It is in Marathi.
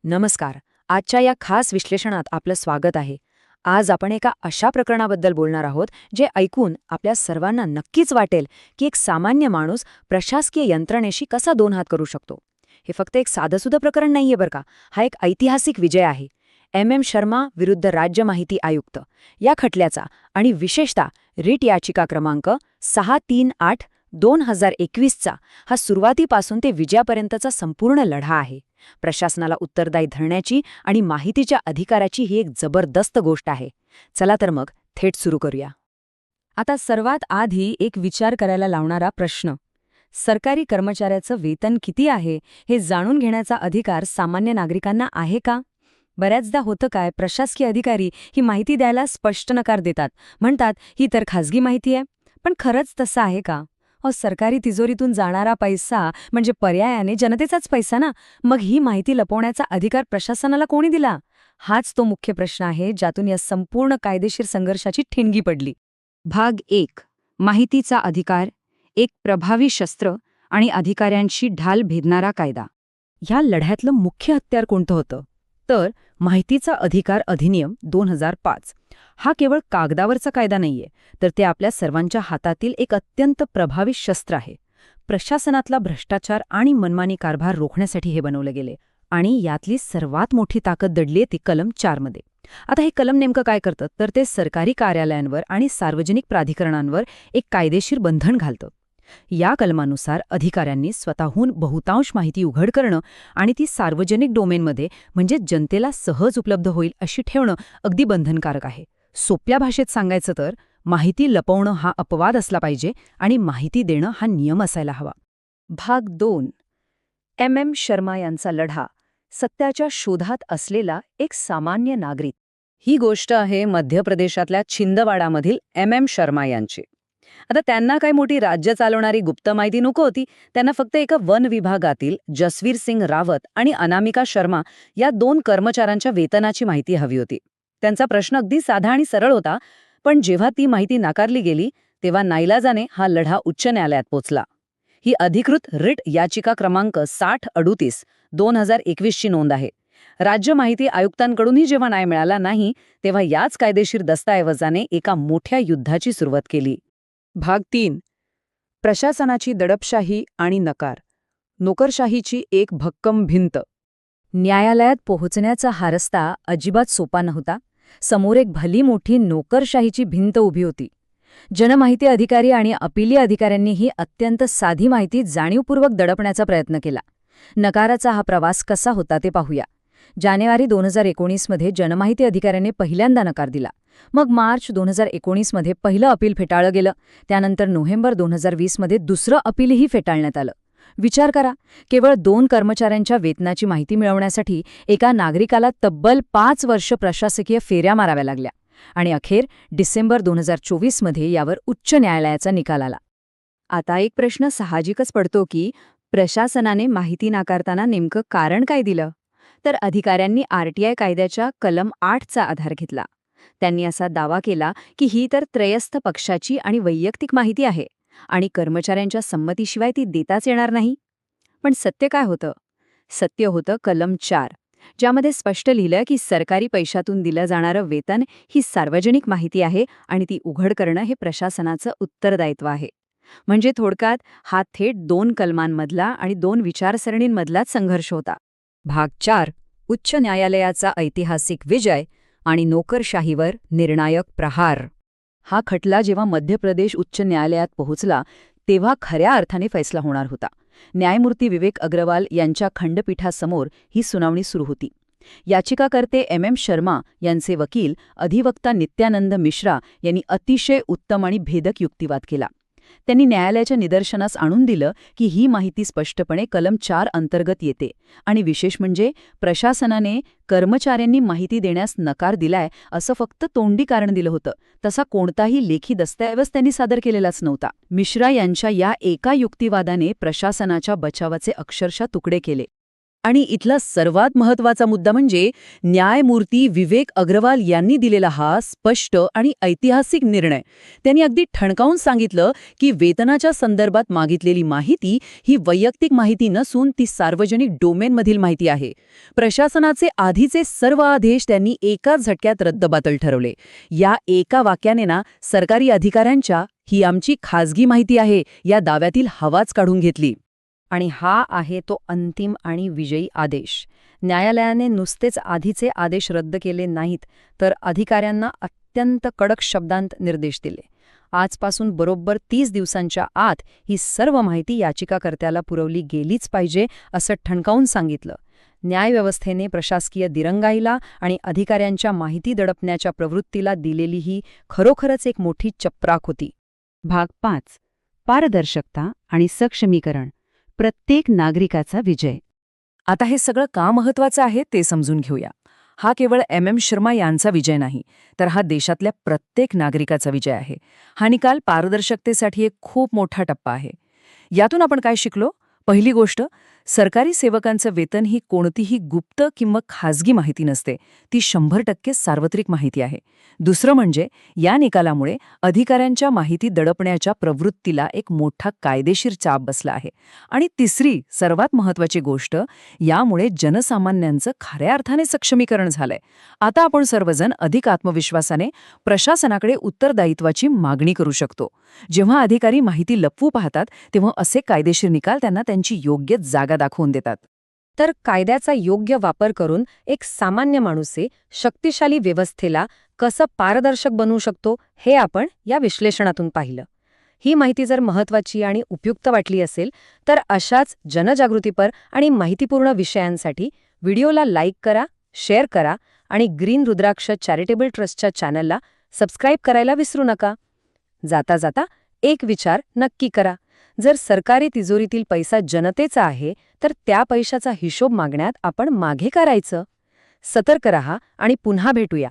नमस्कार. आजच्या या खास विश्लेषणात आपलं स्वागत आहे. आज आपण एका अशा प्रकरणाबद्दल बोलणार आहोत जे ऐकून आपल्या सर्वांना नक्कीच वाटेल की एक सामान्य माणूस प्रशासकीय यंत्रणेशी कसा दोन हात करू शकतो. हे फक्त एक साधंसुधं प्रकरण नाहीये बरं का. हा एक ऐतिहासिक विजय आहे. एम शर्मा विरुद्ध राज्य माहिती आयुक्त या खटल्याचा आणि विशेषतः रिट याचिका क्रमांक 638/2021चा हा सुरुवातीपासून ते विजयापर्यंतचा संपूर्ण लढा आहे. प्रशासनाला उत्तरदायी धरण्याची आणि माहितीच्या अधिकाराची ही एक जबरदस्त गोष्ट आहे. चला तर मग थेट सुरू करूया. आता सर्वात आधी एक विचार करायला लावणारा प्रश्न. सरकारी कर्मचाऱ्याचं वेतन किती आहे हे जाणून घेण्याचा अधिकार सामान्य नागरिकांना आहे का? बऱ्याचदा होतं काय, प्रशासकीय अधिकारी ही माहिती द्यायला स्पष्ट नकार देतात. म्हणतात ही तर खाजगी माहिती आहे. पण खरंच तसं आहे का? सरकारी तिजोरीतून जाणारा पैसा म्हणजे पर्यायाने जनतेचाच पैसा ना. मग ही माहिती लपवण्याचा अधिकार प्रशासनाला कोणी दिला? हाच तो मुख्य प्रश्न आहे ज्यातून या संपूर्ण कायदेशीर संघर्षाची ठिणगी पडली. भाग 1. माहितीचा अधिकार, एक प्रभावी शस्त्र आणि अधिकाऱ्यांशी ढाल भेदणारा कायदा. ह्या लढ्यातलं मुख्य हत्यार कोणतं होतं? तर माहितीचा अधिकार अधिनियम 2005. हा केवळ कागदावरचा कायदा नाहीये, तर ते आपल्या सर्वांच्या हातातील एक अत्यंत प्रभावी शस्त्र आहे. प्रशासनातला भ्रष्टाचार आणि मनमानी कारभार रोखण्यासाठी हे बनवलं गेले. आणि यातली सर्वात मोठी ताकद दडलीये ती कलम 4 मध्ये. आता हे कलम नेमकं काय करतं, तर ते सरकारी कार्यालयांवर आणि सार्वजनिक प्राधिकरणांवर एक कायदेशीर बंधन घालतं. या कलमानुसार अधिकाऱ्यांनी स्वतःहून बहुतांश माहिती उघड करणं आणि ती सार्वजनिक डोमेनमध्ये म्हणजे जनतेला सहज उपलब्ध होईल अशी ठेवणं अगदी बंधनकारक आहे. सोप्या भाषेत सांगायचं तर माहिती लपवणं हा अपवाद असला पाहिजे आणि माहिती देणं हा नियम असायला हवा. भाग 2. एम शर्मा यांचा लढा, सत्याच्या शोधात असलेला एक सामान्य नागरिक. ही गोष्ट आहे मध्य प्रदेशातल्या छिंदवाडामधील एम शर्मा यांची. आता त्यांना काही मोठी राज्य चालवणारी गुप्त माहिती नको होती. त्यांना फक्त एका वन विभागातील जसवीर सिंग रावत आणि अनामिका शर्मा या 2 कर्मचाऱ्यांच्या वेतनाची माहिती हवी होती. त्यांचा प्रश्न अगदी साधा आणि सरळ होता, पण जेव्हा ती माहिती नाकारली गेली तेव्हा नाईलाजाने हा लढा उच्च न्यायालयात पोचला. ही अधिकृत रिट याचिका क्रमांक 6038/2021 ची नोंद आहे. राज्य माहिती आयुक्तांकडूनही जेव्हा न्याय मिळाला नाही तेव्हा याच कायदेशीर दस्तऐवजाने एका मोठ्या युद्धाची सुरुवात केली. भाग 3. प्रशासनाची दडपशाही आणि नकार, नोकरशाहीची एक भक्कम भिंत. न्यायालयात पोहोचण्याचा हा रस्ता अजिबात सोपा नव्हता. समोर एक भली मोठी नोकरशाहीची भिंत उभी होती. जनमाहिती अधिकारी आणि अपिली अधिकाऱ्यांनी ही अत्यंत साधी माहिती जाणीवपूर्वक दडपण्याचा प्रयत्न केला. नकाराचा हा प्रवास कसा होता ते पाहूया. जानेवारी 2019 मध्ये जनमाहिती अधिकाऱ्यांनी पहिल्यांदा नकार दिला. मग मार्च 2019 मध्ये पहिलं अपील फेटाळलं गेलं. त्यानंतर नोव्हेंबर 2020 मध्ये दुसरं अपीलही फेटाळण्यात आलं. विचार करा, केवळ 2 कर्मचाऱ्यांच्या वेतनाची माहिती मिळवण्यासाठी एका नागरिकाला तब्बल 5 वर्ष प्रशासकीय फेऱ्या माराव्या लागल्या. आणि अखेर डिसेंबर 2024 मध्ये यावर उच्च न्यायालयाचा निकाल आला. आता एक प्रश्न साहजिकच पडतो की प्रशासनाने माहिती नाकारताना नेमकं कारण काय दिलं? तर अधिकाऱ्यांनी RTI कायद्याच्या कलम 8चा आधार घेतला. त्यांनी असा दावा केला की ही तर त्रयस्थ पक्षाची आणि वैयक्तिक माहिती आहे आणि कर्मचाऱ्यांच्या संमतीशिवाय ती देताच येणार नाही. पण सत्य काय होतं? सत्य होतं कलम 4, ज्यामध्ये स्पष्ट लिहिलं की सरकारी पैशातून दिलं जाणारं वेतन ही सार्वजनिक माहिती आहे आणि ती उघड करणं हे प्रशासनाचं उत्तरदायित्व आहे. म्हणजे थोडक्यात हा थेट 2 कलमांमधला आणि 2 विचारसरणींमधलाच संघर्ष होता. भाग 4. उच्च न्यायालयाचा ऐतिहासिक विजय आणि नोकरशाहीवर निर्णायक प्रहार. हा खटला जेव्हा मध्य प्रदेश उच्च न्यायालयात पोहोचला तेव्हा खऱ्या अर्थाने फैसला होणार होता. न्यायमूर्ती विवेक अग्रवाल यांच्या खंडपीठासमोर ही सुनावणी सुरू होती. याचिकाकर्ते एम शर्मा यांचे वकील अधिवक्ता नित्यानंद मिश्रा यांनी अतिशय उत्तम आणि भेदक युक्तिवाद केला. त्यांनी न्यायालयाच्या निदर्शनास आणून दिलं की ही माहिती स्पष्टपणे कलम 4 अंतर्गत येते आणि विशेष म्हणजे प्रशासनाने कर्मचाऱ्यांनी माहिती देण्यास नकार दिलाय असं फक्त तोंडी कारण दिलं होतं. तसा कोणताही लेखी दस्तऐवज त्यांनी सादर केलेलाच नव्हता. मिश्रा यांच्या या एका युक्तिवादाने प्रशासनाच्या बचावाचे अक्षरशः तुकडे केले. आणि इथला सर्वात महत्वाचा मुद्दा म्हणजे न्यायमूर्ती विवेक अग्रवाल यांनी दिलेला हा स्पष्ट आणि ऐतिहासिक निर्णय. त्यांनी अगदी ठणकावून सांगितलं की वेतनाच्या संदर्भात मागितलेली माहिती ही वैयक्तिक माहिती नसून ती सार्वजनिक डोमेनमधील माहिती आहे. प्रशासनाचे आधीचे सर्व आदेश त्यांनी एकाच झटक्यात रद्दबातल ठरवले. या एका वाक्याने ना सरकारी अधिकाऱ्यांच्या ही आमची खाजगी माहिती आहे या दाव्यातील हवाच काढून घेतली. आणि हा आहे तो अंतिम आणि विजयी आदेश. न्यायालयाने नुसतेच आधीचे आदेश रद्द केले नाहीत, तर अधिकाऱ्यांना अत्यंत कडक शब्दांत निर्देश दिले. आजपासून बरोबर 30 दिवसांच्या आत ही सर्व माहिती याचिकाकर्त्याला पुरवली गेलीच पाहिजे असं ठणकावून सांगितलं. न्यायव्यवस्थेने प्रशासकीय दिरंगाईला आणि अधिकाऱ्यांच्या माहिती दडपण्याच्या प्रवृत्तीला दिलेली ही खरोखरच एक मोठी चपराक होती. भाग 5. पारदर्शकता आणि सक्षमीकरण. प्रत्येक नागरिकाचा विजय. आता हे सगळं का महत्वाचं आहे ते समजून घेऊया. हा केवळ MM शर्मा यांचा विजय नाही, तर हा देशातल्या प्रत्येक नागरिकाचा विजय आहे. हा निकाल पारदर्शकतेसाठी एक खूप मोठा टप्पा आहे. यातून आपण काय शिकलो? पहिली गोष्ट, सरकारी सेवकांचं वेतन ही कोणतीही गुप्त किंवा खाजगी माहिती नसते, ती 100% सार्वत्रिक माहिती आहे. दुसरं म्हणजे या निकालामुळे अधिकाऱ्यांच्या माहिती दडपण्याच्या प्रवृत्तीला एक मोठा कायदेशीर चाप बसला आहे. आणि तिसरी सर्वात महत्वाची गोष्ट, यामुळे जनसामान्यांचं खऱ्या अर्थाने सक्षमीकरण झालंय. आता आपण सर्वजण अधिक आत्मविश्वासाने प्रशासनाकडे उत्तरदायित्वाची मागणी करू शकतो. जेव्हा अधिकारी माहिती लपवू पाहतात तेव्हा असे कायदेशीर निकाल त्यांना त्यांची योग्य जागा दाखवून देतात. तर कायद्याचा योग्य वापर करून एक सामान्य माणूसे शक्तिशाली व्यवस्थेला कसं पारदर्शक बनवू शकतो हे आपण या विश्लेषणातून पाहिलं. ही माहिती जर महत्वाची आणि उपयुक्त वाटली असेल तर अशाच जनजागृतीपर आणि माहितीपूर्ण विषयांसाठी व्हिडिओला लाईक करा, शेअर करा आणि ग्रीन रुद्राक्ष चॅरिटेबल ट्रस्टच्या चॅनलला सबस्क्राईब करायला विसरू नका. जाता जाता एक विचार नक्की करा. जर सरकारी तिजोरीतील पैसा जनतेचा आहे तर त्या पैशाचा हिशोब मागण्यात आपण मागे करायचं. सतर्क रहा आणि पुन्हा भेटूया.